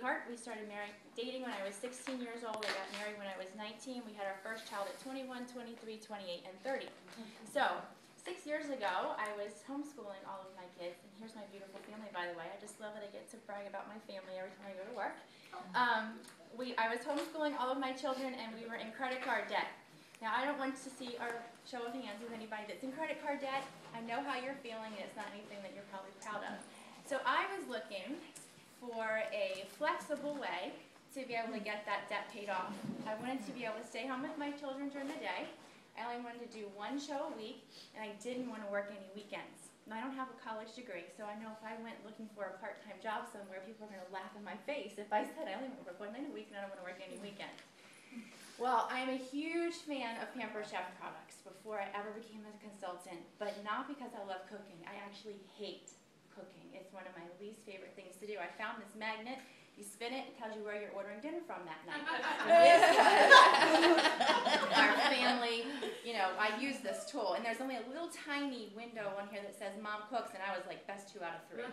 We started dating when I was 16 years old. I got married when I was 19. We had our first child at 21, 23, 28, and 30. So 6 years ago, I was homeschooling all of my kids. And here's my beautiful family, by the way. I just love that I get to brag about my family every time I go to work. I was homeschooling all of my children, and we were in credit card debt. Now, I don't want to see our show of hands with anybody that's in credit card debt. I know how you're feeling, and it's not anything that you're probably proud of. So I was looking for a flexible way to be able to get that debt paid off. I wanted to be able to stay home with my children during the day. I only wanted to do one show a week, and I didn't want to work any weekends. And I don't have a college degree, so I know if I went looking for a part-time job somewhere, people are going to laugh in my face if I said I only want to work one night a week and I don't want to work any weekends. Well, I'm a huge fan of Pamper Chef products before I ever became a consultant, but not because I love cooking. I actually hate cooking. It's one of my least favorite things to do. I found this magnet. You spin it, it tells you where you're ordering dinner from that night. Our family, you know, I use this tool, and there's only a little tiny window on here that says Mom Cooks, and I was like, best 2 out of 3.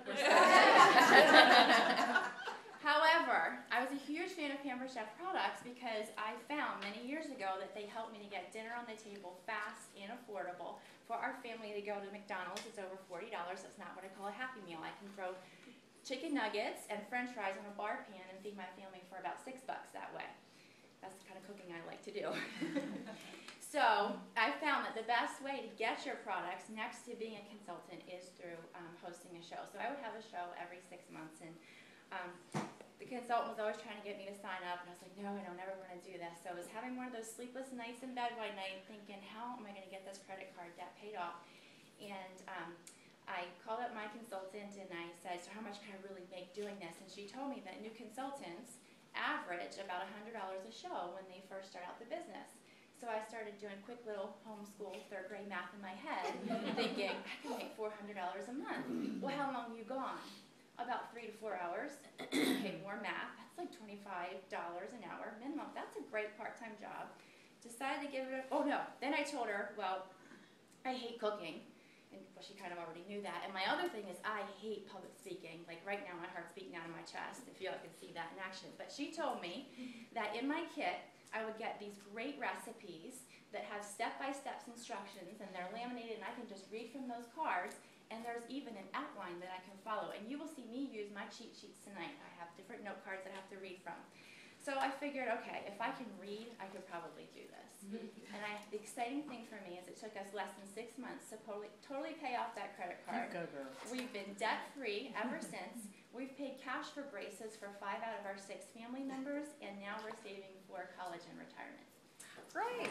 However, I was a huge fan of Pamper Chef products because I found many years ago that they helped me to get dinner on the table fast and affordable. For our family to go to McDonald's, it's over $40. That's not what I call a Happy Meal. I can throw chicken nuggets and french fries on a bar pan and feed my family for about $6 that way. That's the kind of cooking I like to do. So I found that the best way to get your products next to being a consultant is through hosting a show. So I would have a show every 6 months, and the consultant was always trying to get me to sign up, and I was like, no, I don't ever want to do this. So I was having one of those sleepless nights in bed one night thinking, how am I going to get this credit card debt paid off? And I called up my consultant and I said, so how much can I really make doing this? And she told me that new consultants average about $100 a show when they first start out the business. So I started doing quick little homeschool 3rd grade math in my head, thinking, I can make $400 a month. Well, how long are you gone? About 3 to 4 hours. Okay, more math. That's like $25 an hour minimum. That's a great part-time job. Decided to give it a, oh no. Then I told her, well, I hate cooking. And well, she kind of already knew that. And my other thing is I hate public speaking. Like right now my heart's beating out of my chest, if y'all can see that in action. But she told me that in my kit I would get these great recipes that have step-by-step instructions, and they're laminated, and I can just read from those cards. And there's even an outline that I can follow. And you will see me use my cheat sheets tonight. I have different note cards that I have to read from. So I figured, okay, if I can read, I could probably do this. And the exciting thing for me is it took us less than 6 months to totally pay off that credit card. We've been debt-free ever since. We've paid cash for braces for 5 out of our 6 family members, and now we're saving for college and retirement. Great.